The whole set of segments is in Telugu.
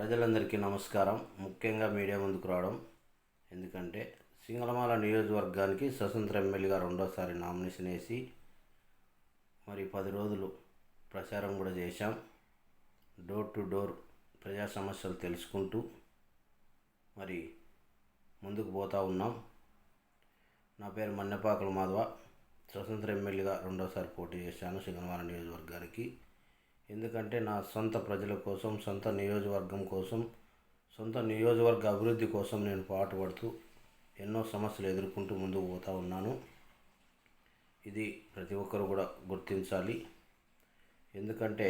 ప్రజలందరికీ నమస్కారం. ముఖ్యంగా మీడియా ముందుకు రావడం ఎందుకంటే సింగళమాల నియోజకవర్గానికి స్వతంత్ర ఎమ్మెల్యేగా రెండోసారి నామినేషన్ వేసి మరి 10 రోజులు ప్రచారం కూడా చేశాం. డోర్ టు డోర్ ప్రజా సమస్యలు తెలుసుకుంటూ మరి ముందుకు పోతూ ఉన్నాం. నా పేరు మన్నెపాకల మాధవ. స్వతంత్ర ఎమ్మెల్యేగా రెండోసారి పోటీ చేశాను సింగళమాల నియోజకవర్గానికి. ఎందుకంటే నా సొంత ప్రజల కోసం, సొంత నియోజకవర్గం కోసం, సొంత నియోజకవర్గ అభివృద్ధి కోసం నేను పాటుపడుతూ ఎన్నో సమస్యలు ఎదుర్కొంటూ ముందుకు పోతూ ఉన్నాను. ఇది ప్రతి ఒక్కరు కూడా గుర్తించాలి. ఎందుకంటే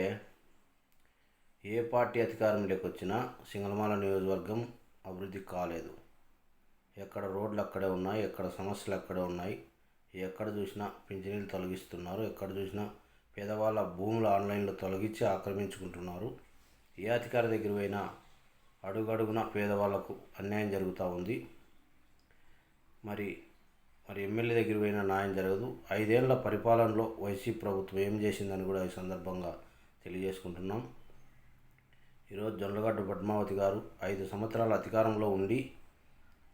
ఏ పార్టీ అధికారంలోకి వచ్చినా సింగళమాల నియోజకవర్గం అభివృద్ధి కాలేదు. ఎక్కడ రోడ్లు అక్కడే ఉన్నాయి, ఎక్కడ సమస్యలు అక్కడే ఉన్నాయి. ఎక్కడ చూసినా పింఛనీలు తొలగిస్తున్నారు, ఎక్కడ చూసినా పేదవాళ్ళ భూములు ఆన్లైన్లో తొలగించి ఆక్రమించుకుంటున్నారు. ఏ అధికారి దగ్గర పోయినా అడుగడుగున పేదవాళ్లకు అన్యాయం జరుగుతూ ఉంది. మరి ఎమ్మెల్యే దగ్గర పోయినా న్యాయం జరగదు. 5 ఏళ్ల పరిపాలనలో వైసీపీ ప్రభుత్వం ఏం చేసిందని కూడా ఈ సందర్భంగా తెలియజేసుకుంటున్నాం. ఈరోజు జొన్నలగడ్డ పద్మావతి గారు 5 సంవత్సరాల అధికారంలో ఉండి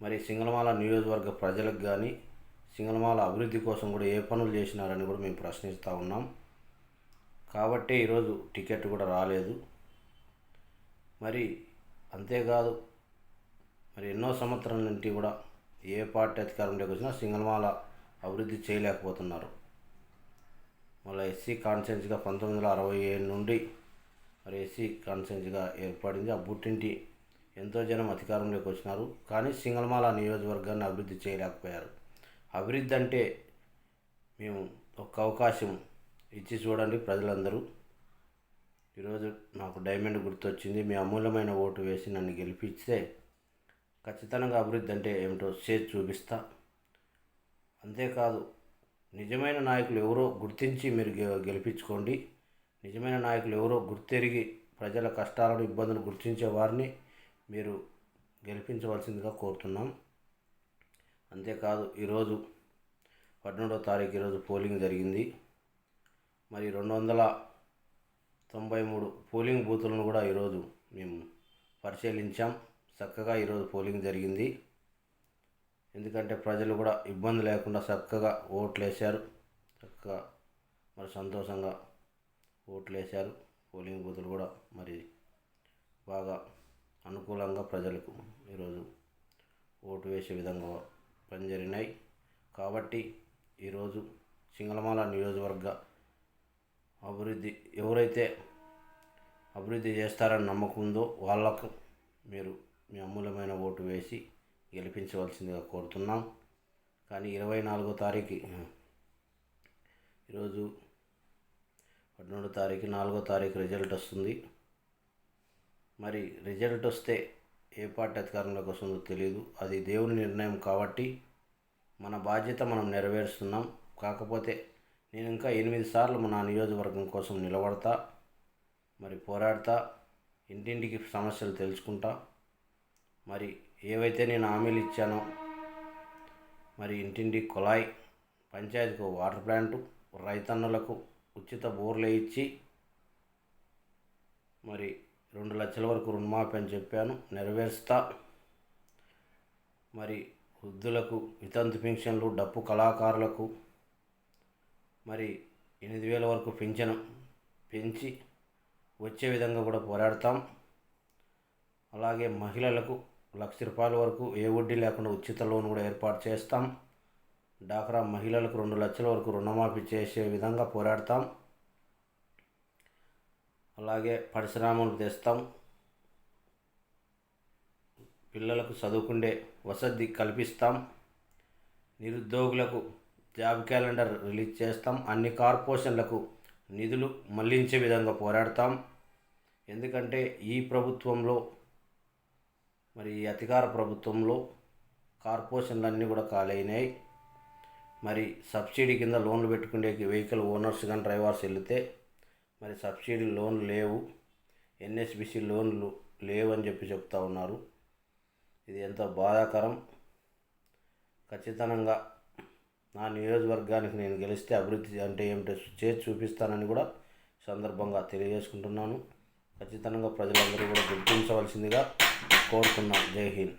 మరి సింగళమాల నియోజకవర్గ ప్రజలకు కానీ సింగళమాల అభివృద్ధి కోసం కూడా ఏ పనులు చేసినారని కూడా మేము ప్రశ్నిస్తూ ఉన్నాం. కాబట్టి ఈరోజు టికెట్ కూడా రాలేదు. మరి అంతేకాదు, మరి ఎన్నో సంవత్సరాల నుండి కూడా ఏ పార్టీ అధికారంలోకి వచ్చినా సింగళమాల అభివృద్ధి చేయలేకపోతున్నారు. మళ్ళీ ఎస్సీ కాన్స్టిట్యున్సీగా 1967 నుండి మరి ఎస్సీ కాన్స్టిట్యున్సీగా ఏర్పడింది. ఆ బుట్టింటి ఎంతో జనం అధికారంలోకి వచ్చినారు, కానీ సింగళమాల నియోజకవర్గాన్ని అభివృద్ధి చేయలేకపోయారు. అభివృద్ధి అంటే మేము ఒక అవకాశం ఇచ్చి చూడండి ప్రజలందరూ. ఈరోజు నాకు డైమండ్ గుర్తొచ్చింది. మీ అమూల్యమైన ఓటు వేసి నన్ను గెలిపిస్తే ఖచ్చితంగా అభివృద్ధి అంటే ఏమిటో చేసి చూపిస్తా. అంతేకాదు, నిజమైన నాయకులు ఎవరో గుర్తించి మీరు గెలిపించుకోండి. నిజమైన నాయకులు ఎవరో గుర్తెరిగి ప్రజల కష్టాలను, ఇబ్బందులు గుర్తించే వారిని మీరు గెలిపించవలసిందిగా కోరుతున్నాం. అంతేకాదు, ఈరోజు 12వ తారీఖు ఈరోజు పోలింగ్ జరిగింది. మరి 293 పోలింగ్ బూతులను కూడా ఈరోజు మేము పరిశీలించాం. చక్కగా ఈరోజు పోలింగ్ జరిగింది. ఎందుకంటే ప్రజలు కూడా ఇబ్బంది లేకుండా చక్కగా ఓట్లు వేశారు. చక్కగా మరి సంతోషంగా ఓట్లు వేశారు. పోలింగ్ బూతులు కూడా మరి బాగా అనుకూలంగా ప్రజలకు ఈరోజు ఓటు వేసే విధంగా పనిజరిగినాయి. కాబట్టి ఈరోజు సింగళమాల నియోజకవర్గ అభివృద్ధి ఎవరైతే అభివృద్ధి చేస్తారని నమ్మకం ఉందో వాళ్ళకు మీరు మీ అమూల్యమైన ఓటు వేసి గెలిపించవలసిందిగా కోరుతున్నాం. కానీ 24వ తారీఖు ఈరోజు 13వ తారీఖు 4వ తారీఖు రిజల్ట్ వస్తుంది. మరి రిజల్ట్ వస్తే ఏ పార్టీ అధికారంలోకి వస్తుందో తెలియదు. అది దేవుని నిర్ణయం కాబట్టి మన బాధ్యత మనం నెరవేరుస్తున్నాం. కాకపోతే నేను ఇంకా 8 సార్లు నా నియోజకవర్గం కోసం నిలబడతా, మరి పోరాడతా, ఇంటింటికి సమస్యలు తెలుసుకుంటా. మరి ఏవైతే నేను హామీలు ఇచ్చానో, మరి ఇంటింటికి కుళాయి, పంచాయతీకి వాటర్ ప్లాంటు, రైతన్నలకు ఉచిత బోర్లు వేయించి మరి 2 లక్షల వరకు రుణమాఫీ అని చెప్పాను, నెరవేరుస్తా. మరి వృద్ధులకు వితంతు పెన్షన్లు, డప్పు కళాకారులకు మరి 8,000 వరకు పింఛను పెంచి వచ్చే విధంగా కూడా పోరాడతాం. అలాగే మహిళలకు 1,00,000 రూపాయల వరకు ఏ వడ్డీ లేకుండా ఉచిత లోన్ కూడా ఏర్పాటు చేస్తాం. డాక్రా మహిళలకు 2 లక్షల వరకు రుణమాఫీ చేసే విధంగా పోరాడతాం. అలాగే పరిశ్రమలు తెస్తాం. పిల్లలకు చదువుకునే వసతి కల్పిస్తాం. నిరుద్యోగులకు జాబ్ క్యాలెండర్ రిలీజ్ చేస్తాం. అన్ని కార్పొరేషన్లకు నిధులు మళ్లించే విధంగా పోరాడతాం. ఎందుకంటే ఈ ప్రభుత్వంలో మరి ఈ అధికార ప్రభుత్వంలో కార్పొరేషన్లన్నీ కూడా ఖాళీ అయినాయి. మరి సబ్సిడీ కింద లోన్లు పెట్టుకునే వెహికల్ ఓనర్స్ కానీ డ్రైవర్స్ వెళితే మరి సబ్సిడీ లోన్లు లేవు, ఎన్ఎస్బిసి లోన్లు లేవు అని చెప్తా ఉన్నారు. ఇది ఎంతో బాధాకరం. ఖచ్చితంగా నా నియోజకవర్గానికి నేను గెలిస్తే అభివృద్ధి అంటే ఏమిటో చేసి చూపిస్తానని కూడా సందర్భంగా తెలియజేసుకుంటున్నాను. ఖచ్చితంగా ప్రజలందరూ కూడా గుర్తించవలసి సహకరించవలసిందిగా కోరుతున్నాం. జై హింద్.